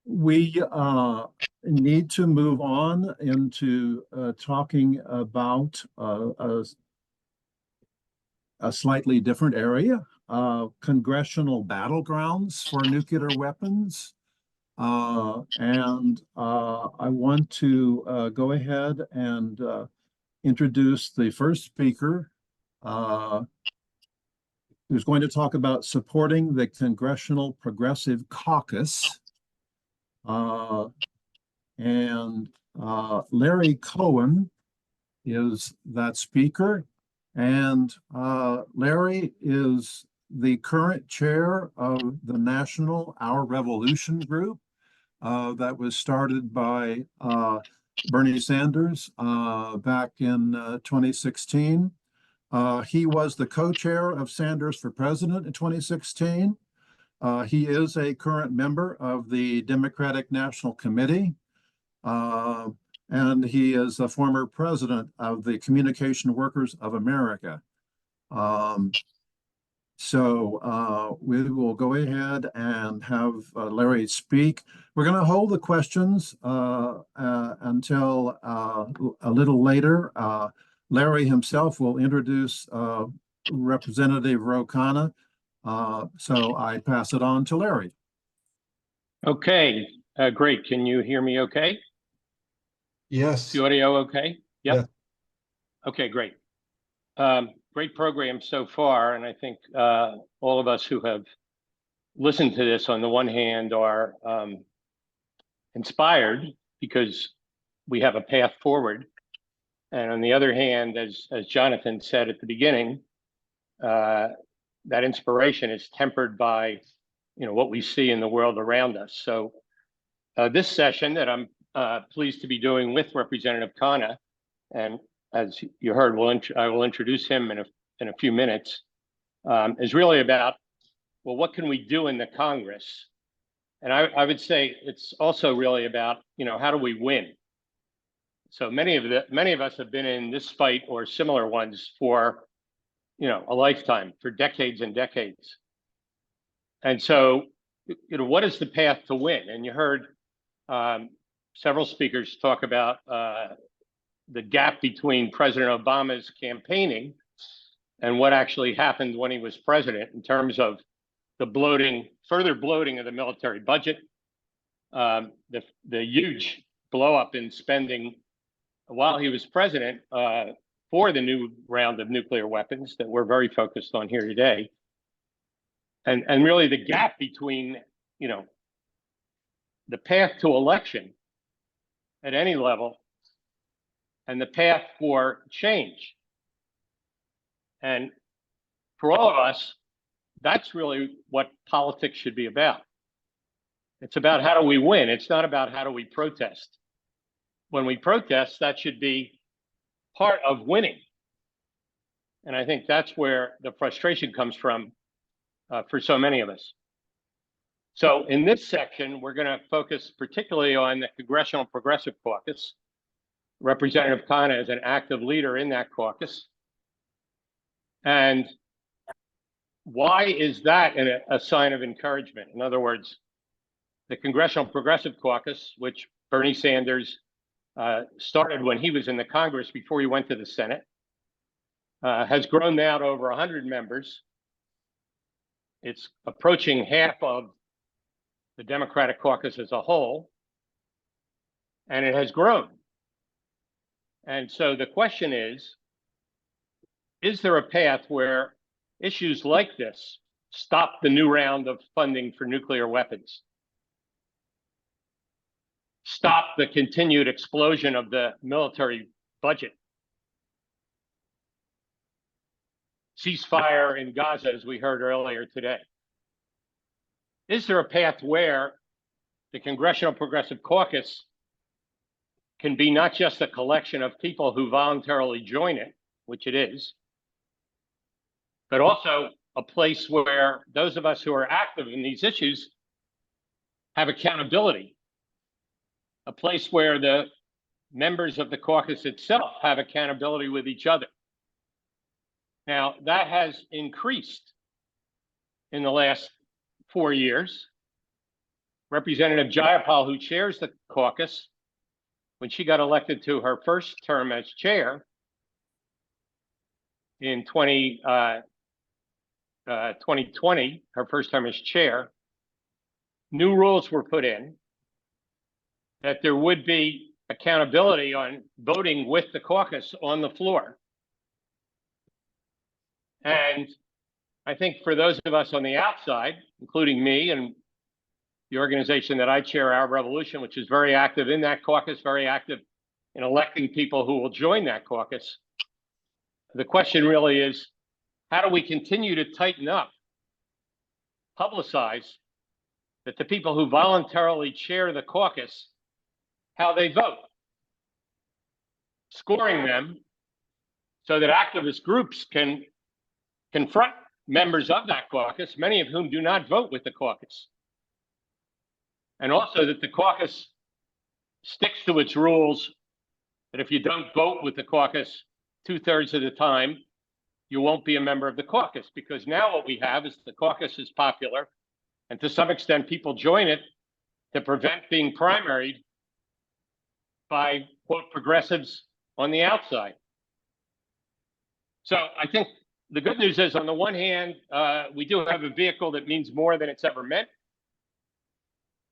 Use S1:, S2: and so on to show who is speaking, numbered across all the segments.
S1: We need to move on into talking about a slightly different area, congressional battlegrounds for nuclear weapons. I want to go ahead and introduce the first speaker, who's going to talk about supporting the Congressional Progressive Caucus. Larry Cohen is that speaker. And Larry is the current chair of the National Our Revolution group that was started by Bernie Sanders back in 2016. He was the co-chair of Sanders for President in 2016. He is a current member of the Democratic National Committee, and he is a former president of the Communication Workers of America. We will go ahead and have Larry speak. We're going to hold the questions until a little later. Larry himself will introduce Representative Ro Khanna. So I pass it on to Larry.
S2: Okay, great. Can you hear me okay?
S3: Yes.
S2: Is the audio okay? Yep.
S3: Yeah.
S2: Okay, great. Great program so far. And I think all of us who have listened to this on the one hand are inspired because we have a path forward. And on the other hand, as Jonathan said at the beginning, that inspiration is tempered by what we see in the world around us. So this session that I'm pleased to be doing with Representative Khanna, and as you heard, I will introduce him in a few minutes, is really about, well, what can we do in the Congress? And I would say it's also really about, how do we win? So many of us have been in this fight or similar ones for, a lifetime, for decades and decades. And so, what is the path to win? And you heard several speakers talk about the gap between President Obama's campaigning and what actually happened when he was president in terms of the further bloating of the military budget, the huge blow up in spending while he was president for the new round of nuclear weapons that we're very focused on here today. And really the gap between, the path to election at any level and the path for change. And for all of us, that's really what politics should be about. It's about how do we win. It's not about how do we protest. When we protest, that should be part of winning. And I think that's where the frustration comes from for so many of us. So in this section, we're going to focus particularly on the Congressional Progressive Caucus. Representative Khanna is an active leader in that caucus. And why is that a sign of encouragement? In other words, the Congressional Progressive Caucus, which Bernie Sanders started when he was in the Congress before he went to the Senate, has grown now to over 100 members. It's approaching half of the Democratic caucus as a whole, and it has grown. And so the question is there a path where issues like this stop the new round of funding for nuclear weapons? Stop the continued explosion of the military budget? Ceasefire in Gaza, as we heard earlier today? Is there a path where the Congressional Progressive Caucus can be not just a collection of people who voluntarily join it, which it is, but also a place where those of us who are active in these issues have accountability, a place where the members of the caucus itself have accountability with each other? Now, that has increased in the last 4 years. Representative Jayapal, who chairs the caucus, when she got elected to her first term as chair in 2020, her first term as chair, new rules were put in that there would be accountability on voting with the caucus on the floor. And I think for those of us on the outside, including me and the organization that I chair, Our Revolution, which is very active in that caucus, very active in electing people who will join that caucus, the question really is, how do we continue to tighten up, publicize that the people who voluntarily chair the caucus, how they vote, scoring them so that activist groups can confront members of that caucus, many of whom do not vote with the caucus. And also that the caucus sticks to its rules, that if you don't vote with the caucus 2/3 of the time, you won't be a member of the caucus. Because now what we have is the caucus is popular, and to some extent people join it to prevent being primaried by, quote, progressives on the outside. So I think the good news is, on the one hand, we do have a vehicle that means more than it's ever meant,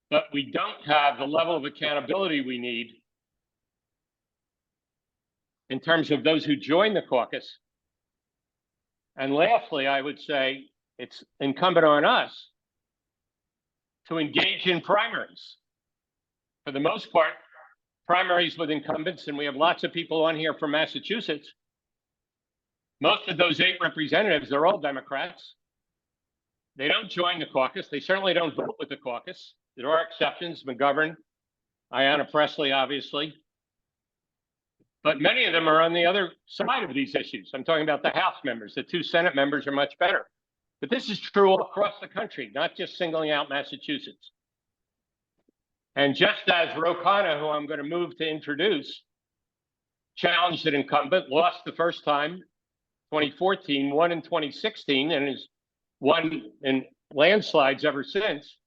S2: but we don't have the level of accountability we need in terms of those who join the caucus. And lastly, I would say it's incumbent on us to engage in primaries. For the most part, primaries with incumbents, and we have lots of people on here from Massachusetts. Most of those 8 representatives, they're all Democrats. They don't join the caucus. They certainly don't vote with the caucus. There are exceptions, McGovern, Ayanna Pressley, obviously. But many of them are on the other side of these issues. I'm talking about the House members. The 2 Senate members are much better. But this is true all across the country, not just singling out Massachusetts. And just as Ro Khanna, who I'm going to move to introduce, challenged an incumbent, lost the first time, 2014, won in 2016, and has won in landslides ever since,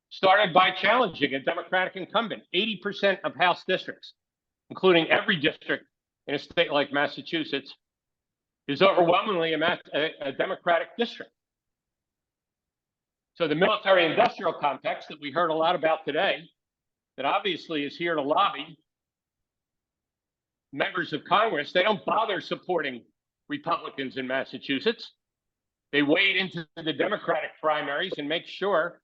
S2: started by challenging a Democratic incumbent. 80% of House districts, including every district in a state like Massachusetts, is overwhelmingly a Democratic district. So the military-industrial complex that we heard a lot about today, that obviously is here to lobby members of Congress, they don't bother supporting Republicans in Massachusetts. They wade into the Democratic primaries and make sure,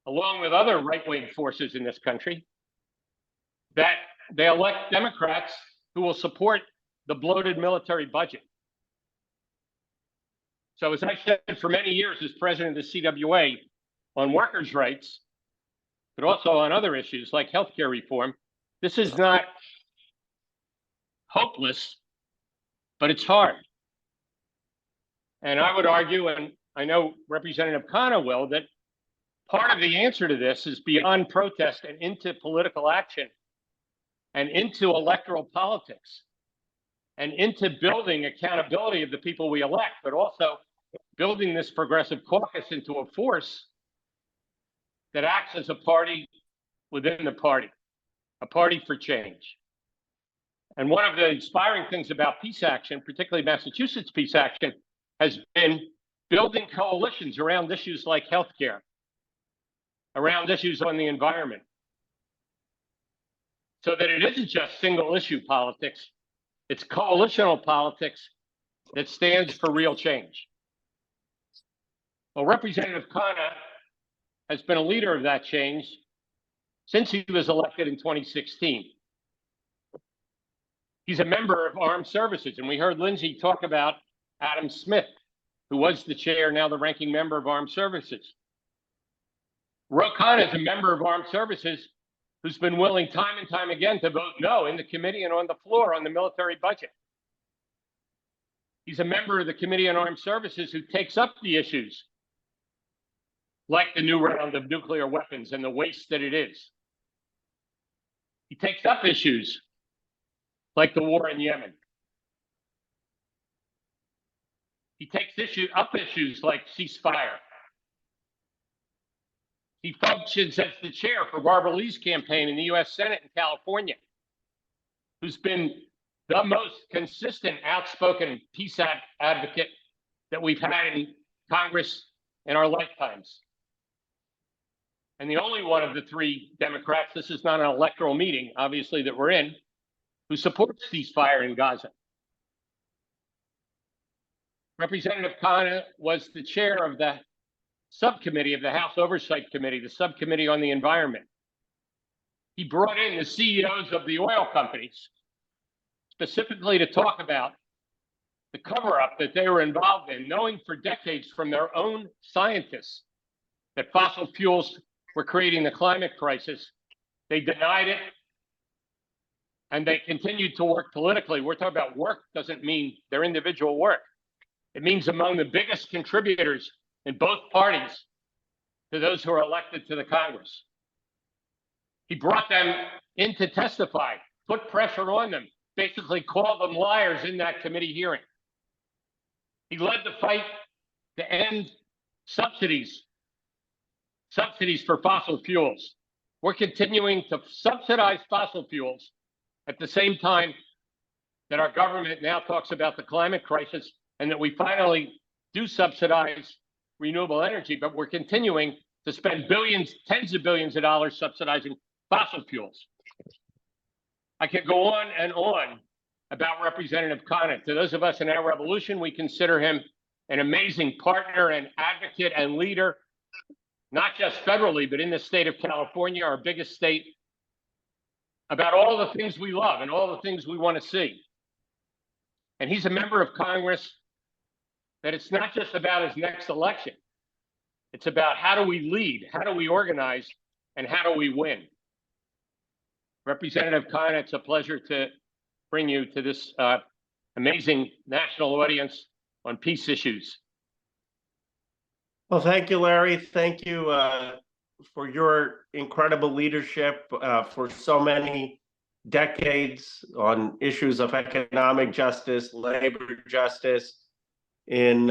S2: along with other right-wing forces in this country, that they elect Democrats who will support the bloated military budget. So as I said for many years as president of the CWA on workers' rights, but also on other issues like healthcare reform, this is not hopeless, but it's hard. And I would argue, and I know Representative Khanna will, that part of the answer to this is beyond protest and into political action and into electoral politics and into building accountability of the people we elect, but also building this progressive caucus into a force that acts as a party within the party, a party for change. And one of the inspiring things about peace action, particularly Massachusetts peace action, has been building coalitions around issues like healthcare, around issues on the environment, so that it isn't just single issue politics, it's coalitional politics that stands for real change. Well, Representative Khanna has been a leader of that change since he was elected in 2016. He's a member of Armed Services, and we heard Lindsay talk about Adam Smith, who was the chair, now the ranking member of Armed Services. Ro Khanna is a member of Armed Services who's been willing time and time again to vote no in the committee and on the floor on the military budget. He's a member of the Committee on Armed Services who takes up the issues like the new round of nuclear weapons and the waste that it is. He takes up issues like the war in Yemen. He takes up issues like ceasefire. He functions as the chair for Barbara Lee's campaign in the U.S. Senate in California, who's been the most consistent, outspoken peace advocate that we've had in Congress in our lifetimes. And the only one of the three Democrats, this is not an electoral meeting, obviously, that we're in, who supports ceasefire in Gaza. Representative Khanna was the chair of the subcommittee of the House Oversight Committee, the subcommittee on the environment. He brought in the CEOs of the oil companies specifically to talk about the cover-up that they were involved in, knowing for decades from their own scientists that fossil fuels were creating the climate crisis. They denied it, and they continued to work politically. We're talking about work doesn't mean their individual work. It means among the biggest contributors in both parties to those who are elected to the Congress. He brought them in to testify, put pressure on them, basically called them liars in that committee hearing. He led the fight to end subsidies for fossil fuels. We're continuing to subsidize fossil fuels at the same time that our government now talks about the climate crisis and that we finally do subsidize renewable energy, but we're continuing to spend billions, tens of billions of dollars subsidizing fossil fuels. I could go on and on about Representative Khanna. To those of us in our revolution, we consider him an amazing partner and advocate and leader, not just federally, but in the state of California, our biggest state, about all the things we love and all the things we want to see. And he's a member of Congress that it's not just about his next election. It's about how do we lead, how do we organize, and how do we win. Representative Cohen, it's a pleasure to bring you to this amazing national audience on peace issues.
S4: Well, thank you, Larry. Thank you for your incredible leadership for so many decades on issues of economic justice, labor justice, in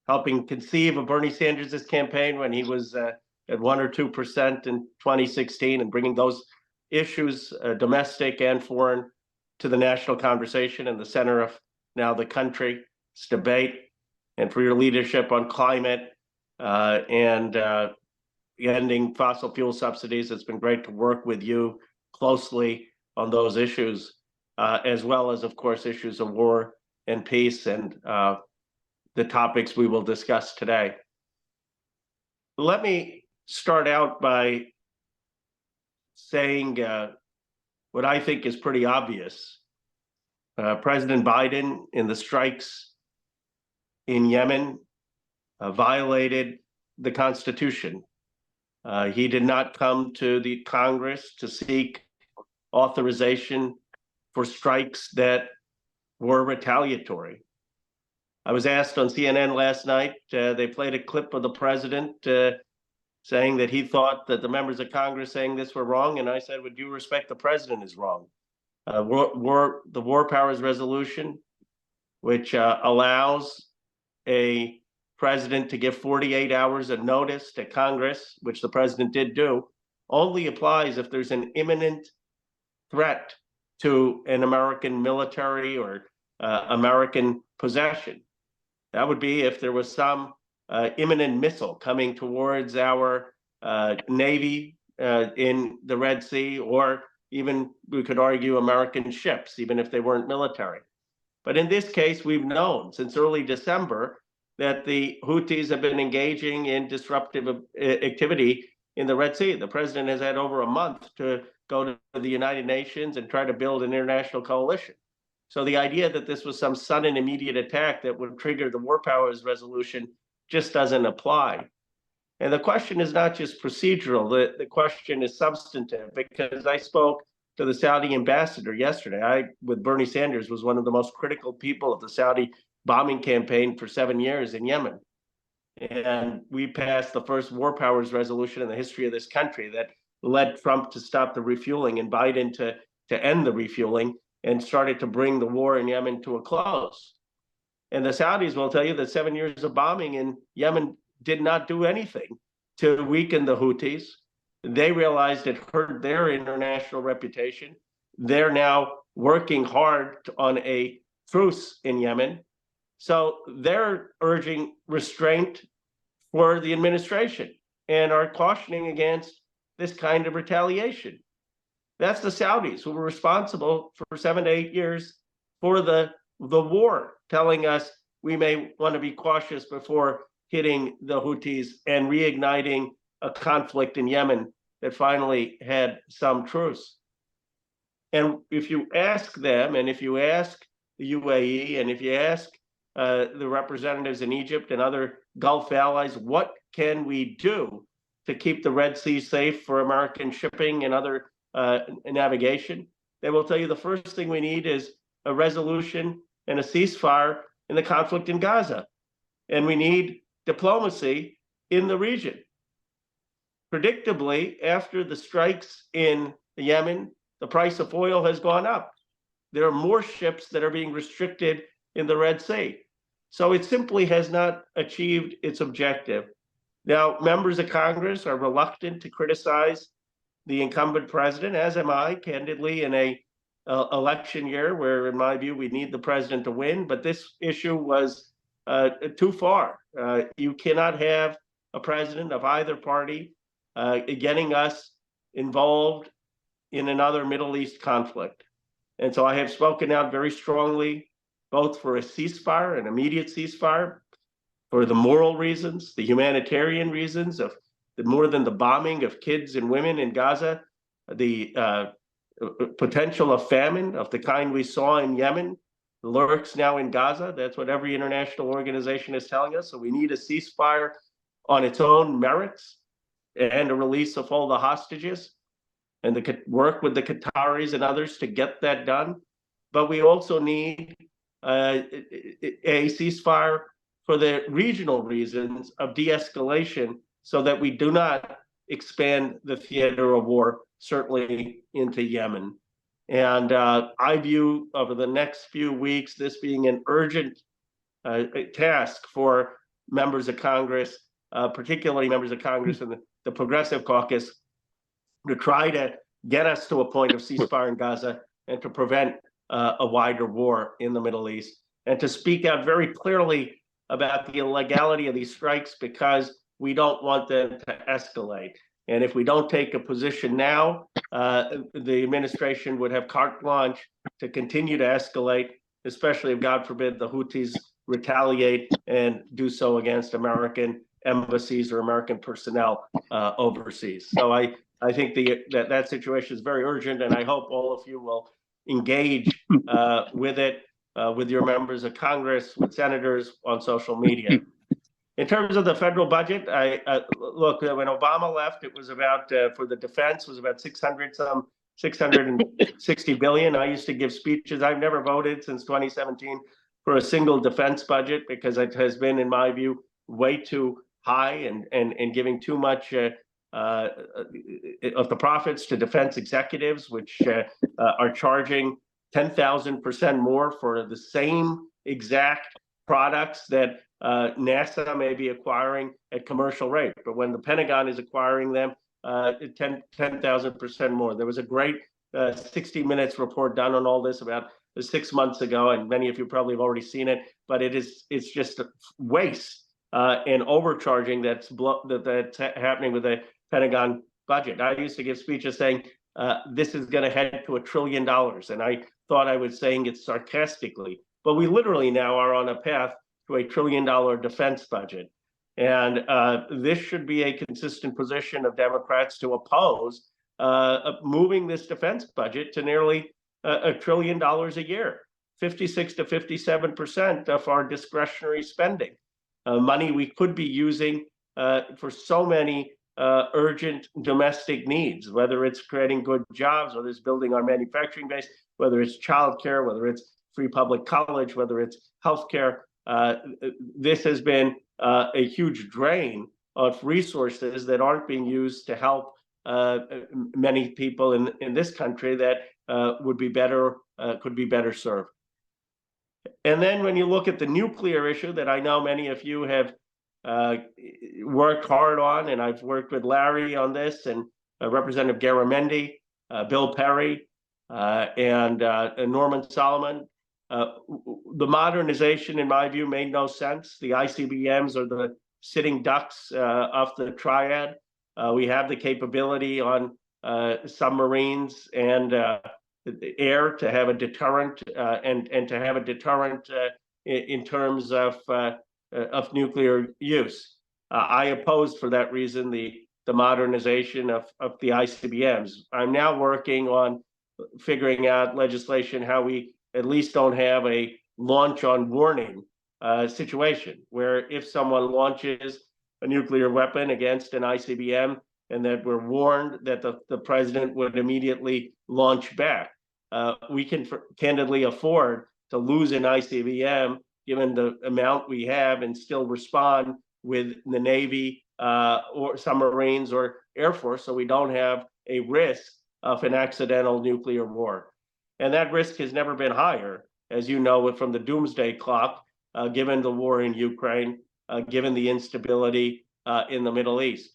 S4: helping conceive of Bernie Sanders' campaign when he was at 1 or 2% in 2016, and bringing those issues, domestic and foreign, to the national conversation and the center of now the country's debate, and for your leadership on climate and ending fossil fuel subsidies. It's been great to work with you closely on those issues, as well as, of course, issues of war and peace and the topics we will discuss today. Let me start out by saying what I think is pretty obvious. President Biden, in the strikes in Yemen, violated the Constitution. He did not come to the Congress to seek authorization for strikes that were retaliatory. I was asked on CNN last night, they played a clip of the president saying that he thought that the members of Congress saying this were wrong. And I said, with due respect, the president is wrong. The War Powers Resolution, which allows a president to give 48 hours of notice to Congress, which the president did do, only applies if there's an imminent threat to an American military or American possession. That would be if there was some imminent missile coming towards our Navy in the Red Sea, or even, we could argue, American ships, even if they weren't military. But in this case, we've known since early December that the Houthis have been engaging in disruptive activity in the Red Sea. The president has had over a month to go to the United Nations and try to build an international coalition. So the idea that this was some sudden immediate attack that would trigger the War Powers Resolution just doesn't apply. And the question is not just procedural, the question is substantive, because I spoke to the Saudi ambassador yesterday. I, with Bernie Sanders, was one of the most critical people of the Saudi bombing campaign for 7 years in Yemen. And we passed the first War Powers Resolution in the history of this country that led Trump to stop the refueling and Biden to end the refueling, and started to bring the war in Yemen to a close. And the Saudis will tell you that 7 years of bombing in Yemen did not do anything to weaken the Houthis. They realized it hurt their international reputation. They're now working hard on a truce in Yemen. So they're urging restraint for the administration and are cautioning against this kind of retaliation. That's the Saudis who were responsible for 7 to 8 years for the war, telling us we may want to be cautious before hitting the Houthis and reigniting a conflict in Yemen that finally had some truce. And if you ask them, and if you ask the UAE, and if you ask the representatives in Egypt and other Gulf allies, what can we do to keep the Red Sea safe for American shipping and other navigation? They will tell you the first thing we need is a resolution and a ceasefire in the conflict in Gaza. And we need diplomacy in the region. Predictably, after the strikes in Yemen, the price of oil has gone up. There are more ships that are being restricted in the Red Sea. So it simply has not achieved its objective. Now, members of Congress are reluctant to criticize the incumbent president, as am I, candidly, in a election year where, in my view, we need the president to win. But this issue was too far. You cannot have a president of either party getting us involved in another Middle East conflict. And so I have spoken out very strongly, both for a ceasefire, an immediate ceasefire, for the moral reasons, the humanitarian reasons of more than the bombing of kids and women in Gaza, the potential of famine of the kind we saw in Yemen lurks now in Gaza. That's what every international organization is telling us. So we need a ceasefire on its own merits and a release of all the hostages, and the work with the Qataris and others to get that done. But we also need a ceasefire for the regional reasons of de-escalation so that we do not expand the theater of war, certainly into Yemen. And I view over the next few weeks this being an urgent task for members of Congress, particularly members of Congress in the Progressive Caucus, to try to get us to a point of ceasefire in Gaza and to prevent a wider war in the Middle East, and to speak out very clearly about the illegality of these strikes because we don't want them to escalate. And if we don't take a position now, the administration would have carte blanche to continue to escalate, especially if, God forbid, the Houthis retaliate and do so against American embassies or American personnel overseas. So I think that situation is very urgent, and I hope all of you will engage with it, with your members of Congress, with senators on social media. In terms of the federal budget, look, when Obama left, it was about, for the defense, was about 660 billion. I used to give speeches. I've never voted since 2017 for a single defense budget because it has been, in my view, way too high and giving too much of the profits to defense executives, which are charging 10,000% more for the same exact products that NASA may be acquiring at commercial rate. But when the Pentagon is acquiring them, 10,000% more. There was a great 60 Minutes report done on all this about 6 months ago, and many of you probably have already seen it, but it's just a waste and overcharging that's happening with the Pentagon budget. I used to give speeches saying this is going to head to $1 trillion, and I thought I was saying it sarcastically, but we literally now are on a path to $1 trillion defense budget. And this should be a consistent position of Democrats to oppose moving this defense budget to nearly $1 trillion a year, 56 to 57% of our discretionary spending, money we could be using for so many urgent domestic needs, whether it's creating good jobs, whether it's building our manufacturing base, whether it's childcare, whether it's free public college, whether it's healthcare. This has been a huge drain of resources that aren't being used to help many people in this country that would be better, could be better served. And then when you look at the nuclear issue that I know many of you have worked hard on, and I've worked with Larry on this, and Representative Garamendi, Bill Perry, and Norman Solomon. The modernization, in my view, made no sense. The ICBMs are the sitting ducks of the triad. We have the capability on submarines and air to have a deterrent, and to have a deterrent in terms of nuclear use. I opposed, for that reason, the modernization of the ICBMs. I'm now working on figuring out legislation how we at least don't have a launch on warning situation, where if someone launches a nuclear weapon against an ICBM, and that we're warned that the president would immediately launch back. We can candidly afford to lose an ICBM given the amount we have, and still respond with the Navy or submarines or Air Force, so we don't have a risk of an accidental nuclear war. And that risk has never been higher, as you know, from the doomsday clock, given the war in Ukraine, given the instability in the Middle East.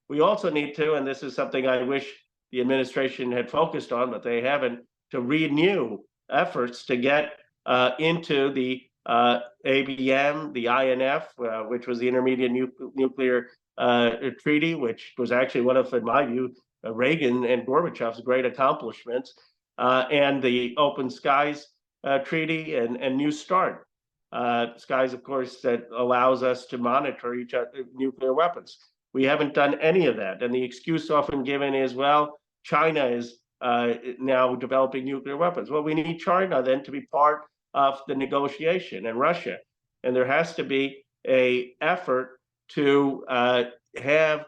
S4: We also need to, and this is something I wish the administration had focused on, but they haven't, to renew efforts to get into the ABM, the INF, which was the Intermediate Nuclear Treaty, which was actually one of, in my view, Reagan and Gorbachev's great accomplishments, and the Open Skies Treaty and New START. Skies, of course, that allows us to monitor each other, nuclear weapons. We haven't done any of that. And the excuse often given is, well, China is now developing nuclear weapons. Well, we need China then to be part of the negotiation, and Russia. And there has to be an effort to have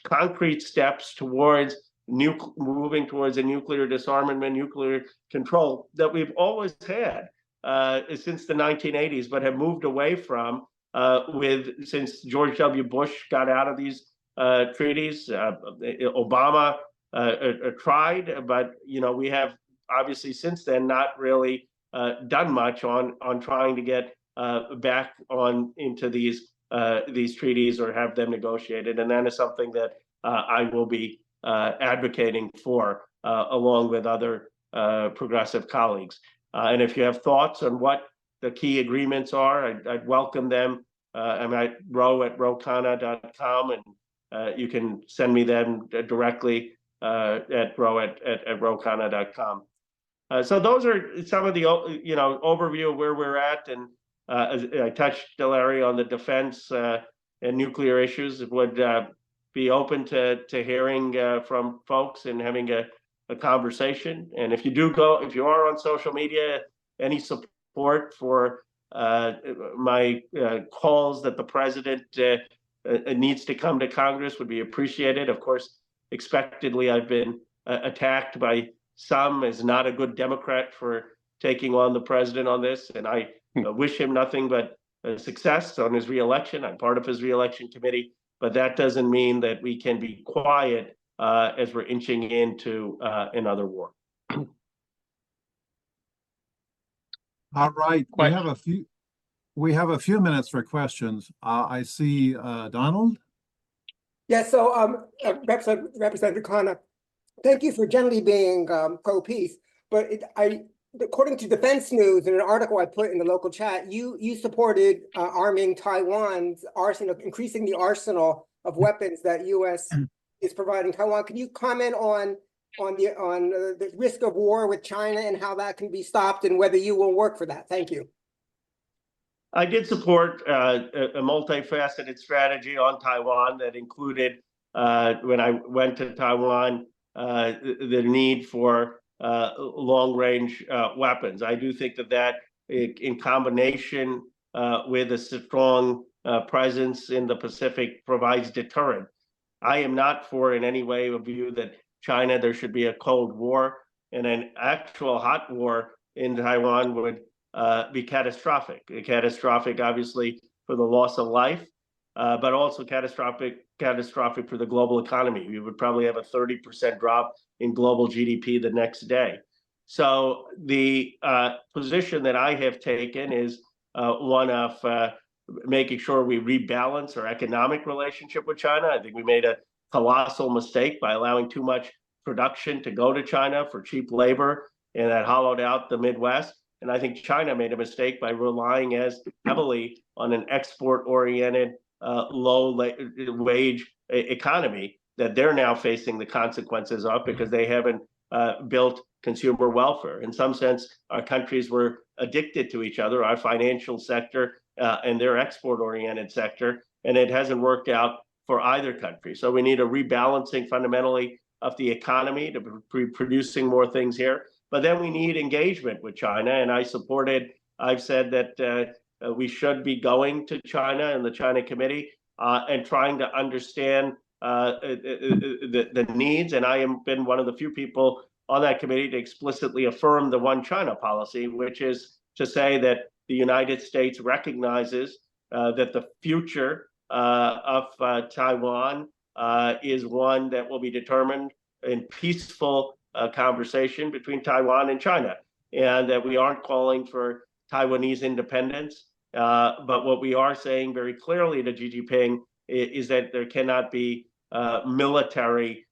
S4: concrete steps towards moving towards a nuclear disarmament, nuclear control that we've always had since the 1980s, but have moved away from since George W. Bush got out of these treaties. Obama tried, but we have obviously since then not really done much on trying to get back on into these treaties or have them negotiated, and that is something that I will be advocating for along with other progressive colleagues. And if you have thoughts on what the key agreements are, I'd welcome them. I'm at ro@rokhanna.com, and you can send me them directly at ro@rokhanna.com. So those are some of the overview of where we're at, and I touched, Larry, on the defense and nuclear issues. Would be open to hearing from folks and having a conversation. And if you are on social media, any support for my calls that the president needs to come to Congress would be appreciated. Of course, expectedly, I've been attacked by some as not a good Democrat for taking on the president on this, and I wish him nothing but success on his reelection. I'm part of his reelection committee, but that doesn't mean that we can be quiet as we're inching into another war.
S1: All right, we have a few minutes for questions. I see Donald.
S5: Yeah, so Representative Khanna, thank you for generally being pro-peace, but according to Defense News, in an article I put in the local chat, you supported arming Taiwan's arsenal, increasing the arsenal of weapons that U.S. is providing Taiwan. Can you comment on the risk of war with China and how that can be stopped, and whether you will work for that? Thank you.
S4: I did support a multifaceted strategy on Taiwan that included, when I went to Taiwan, the need for long-range weapons. I do think that in combination with a strong presence in the Pacific provides deterrent. I am not for in any way a view that China, there should be a Cold War, and an actual hot war in Taiwan would be catastrophic. Catastrophic, obviously, for the loss of life, but also catastrophic for the global economy. We would probably have a 30% drop in global GDP the next day. So the position that I have taken is one of making sure we rebalance our economic relationship with China. I think we made a colossal mistake by allowing too much production to go to China for cheap labor, and that hollowed out the Midwest. And I think China made a mistake by relying as heavily on an export-oriented, low-wage economy that they're now facing the consequences of because they haven't built consumer welfare. In some sense, our countries were addicted to each other, our financial sector and their export-oriented sector, and it hasn't worked out for either country. So we need a rebalancing fundamentally of the economy to be producing more things here. But then we need engagement with China, and I've said that we should be going to China and the China Committee and trying to understand the needs. And I have been one of the few people on that committee to explicitly affirm the one China policy, which is to say that the United States recognizes that the future of Taiwan is one that will be determined in peaceful conversation between Taiwan and China, and that we aren't calling for Taiwanese independence. But what we are saying very clearly to Xi Jinping is that there cannot be military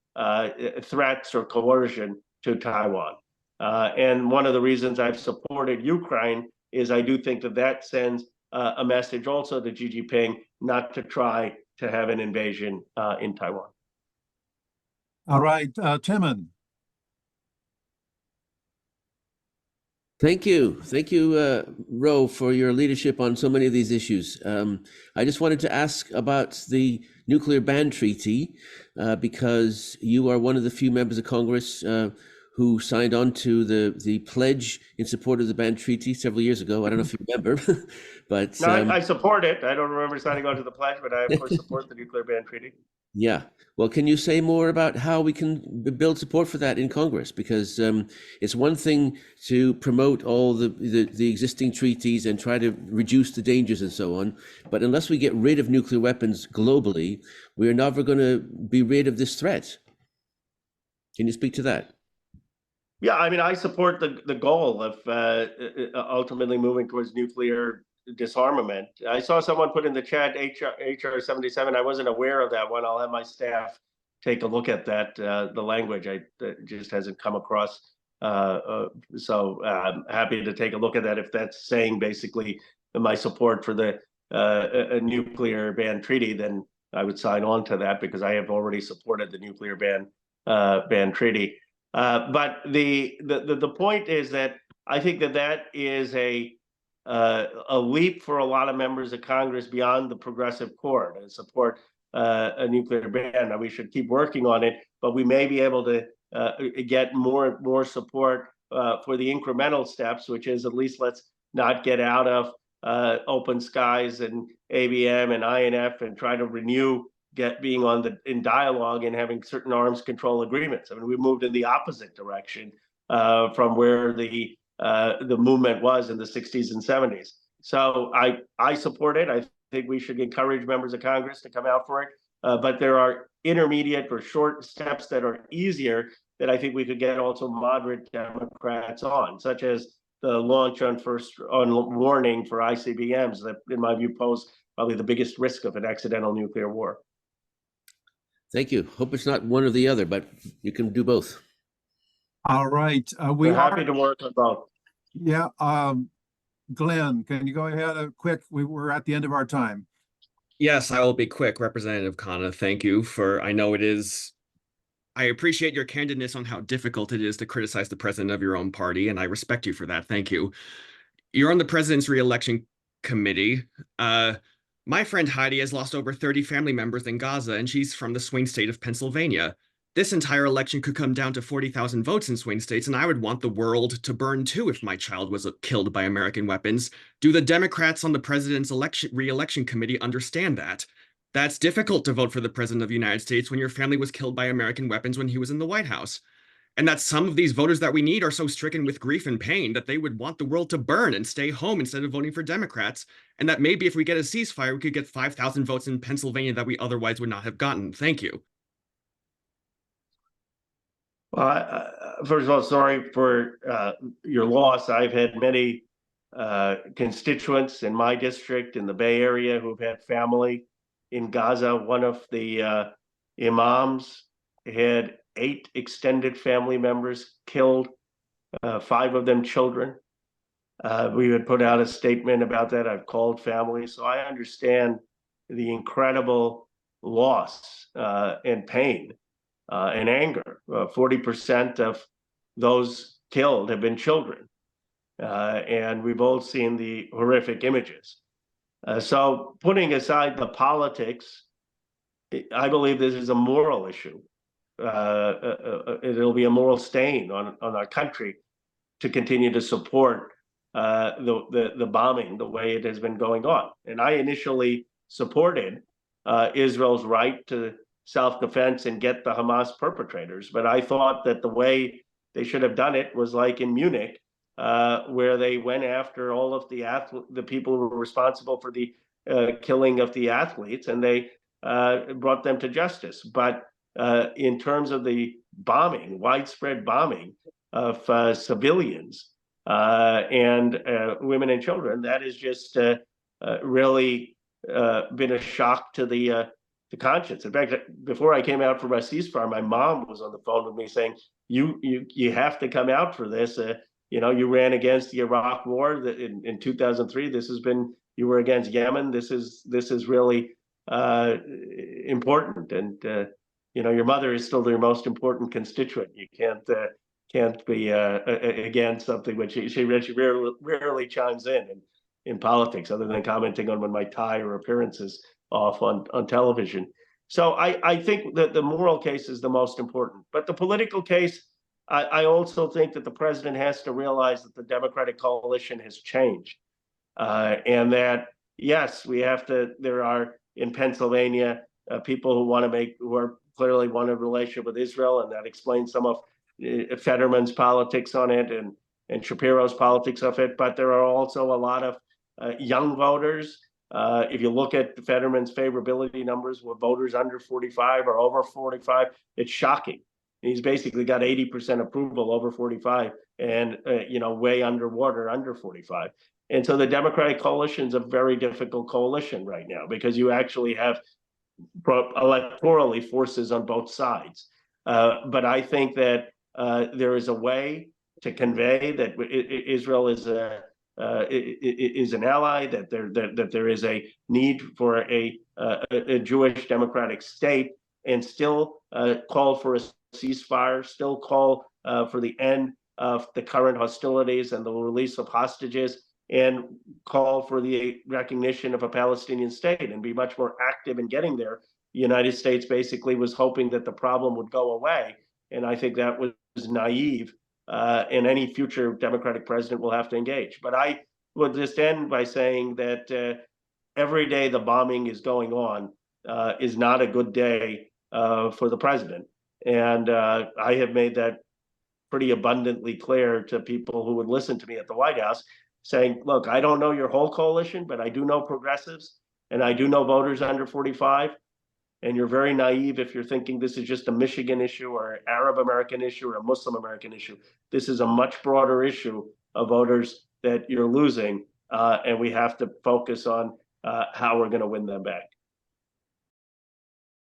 S4: threats or coercion to Taiwan. And one of the reasons I've supported Ukraine is I do think that that sends a message also to Xi Jinping not to try to have an invasion in Taiwan.
S1: All right, Timon.
S6: Thank you, Ro, for your leadership on so many of these issues. I just wanted to ask about the nuclear ban treaty because you are one of the few members of Congress who signed on to the pledge in support of the ban treaty several years ago. I don't know if you remember, but
S4: no, I support it. I don't remember signing on to the pledge, but I of course support the nuclear ban treaty.
S6: Yeah. Well, can you say more about how we can build support for that in Congress? Because it's one thing to promote all the existing treaties and try to reduce the dangers and so on. But unless we get rid of nuclear weapons globally, we're never going to be rid of this threat. Can you speak to that?
S4: Yeah, I mean, I support the goal of ultimately moving towards nuclear disarmament. I saw someone put in the chat HR 77. I wasn't aware of that one. I'll have my staff take a look at that. The language just hasn't come across. So I'm happy to take a look at that if that's saying basically my support for the a nuclear ban treaty, then I would sign on to that because I have already supported the nuclear ban treaty. But the point is that I think that is a leap for a lot of members of Congress beyond the progressive core to support a nuclear ban. Now, we should keep working on it, but we may be able to get more support for the incremental steps, which is at least let's not get out of open skies and ABM and INF and try to renew being in dialogue and having certain arms control agreements. I mean, we moved in the opposite direction from where the movement was in the 60s and 70s. So I support it. I think we should encourage members of Congress to come out for it. But there are intermediate or short steps that are easier that I think we could get also moderate Democrats on, such as the launch on warning for ICBMs that, in my view, pose probably the biggest risk of an accidental nuclear war.
S6: Thank you. Hope it's not one or the other, but you can do both.
S1: All right.
S4: We're happy to work on both.
S1: Yeah. Glenn, can you go ahead quick? We're at the end of our time.
S7: Yes, I will be quick. Representative Khanna, thank you I appreciate your candidness on how difficult it is to criticize the president of your own party, and I respect you for that. Thank you. You're on the president's re-election committee. My friend Heidi has lost over 30 family members in Gaza, and she's from the swing state of Pennsylvania. This entire election could come down to 40,000 votes in swing states, and I would want the world to burn too if my child was killed by American weapons. Do the Democrats on the president's re-election committee understand that? That's difficult to vote for the president of the United States when your family was killed by American weapons when he was in the White House. And that some of these voters that we need are so stricken with grief and pain that they would want the world to burn and stay home instead of voting for Democrats. And that maybe if we get a ceasefire, we could get 5,000 votes in Pennsylvania that we otherwise would not have gotten. Thank you.
S4: Well, first of all, sorry for your loss. I've had many constituents in my district in the Bay Area who've had family in Gaza. One of the imams had 8 extended family members killed, 5 of them children. We would put out a statement about that. I've called families, so I understand the incredible loss and pain and anger. 40% of those killed have been children. And we've all seen the horrific images. So putting aside the politics, I believe this is a moral issue. It'll be a moral stain on our country to continue to support the bombing the way it has been going on. And I initially supported Israel's right to self-defense and get the Hamas perpetrators. But I thought that the way they should have done it was like in Munich, where they went after all of the people who were responsible for the killing of the athletes, and they brought them to justice. But in terms of the bombing, widespread bombing of civilians and women and children, that has just really been a shock to the conscience. In fact, before I came out for my ceasefire, my mom was on the phone with me saying, "You have to come out for this. You ran against the Iraq War in 2003. You were against Yemen. This is really important, and your mother is still your most important constituent. You can't be against something which she rarely chimes in politics, other than commenting on when my tie or appearance is off on television. So I think that the moral case is the most important, but the political case, I also think that the president has to realize that the Democratic coalition has changed, and that yes, there are in Pennsylvania people who clearly want a relationship with Israel, and that explains some of Fetterman's politics on it and Shapiro's politics of it. But there are also a lot of young voters. If you look at Fetterman's favorability numbers with voters under 45 or over 45, it's shocking. He's basically got 80% approval over 45 and way underwater under 45. And so the Democratic coalition is a very difficult coalition right now, because you actually have electorally forces on both sides. But I think that there is a way to convey that Israel is an ally, that there is a need for a Jewish democratic state, and still call for a ceasefire, still call for the end of the current hostilities and the release of hostages, and call for the recognition of a Palestinian state and be much more active in getting there. The United States basically was hoping that the problem would go away, and I think that was naive, and any future Democratic president will have to engage. But I would just end by saying that every day the bombing is going on is not a good day for the president. And I have made that pretty abundantly clear to people who would listen to me at the White House, saying, look, I don't know your whole coalition, but I do know progressives, and I do know voters under 45. And you're very naive if you're thinking this is just a Michigan issue or an Arab American issue or a Muslim American issue. This is a much broader issue of voters that you're losing, and we have to focus on how we're going to win them back.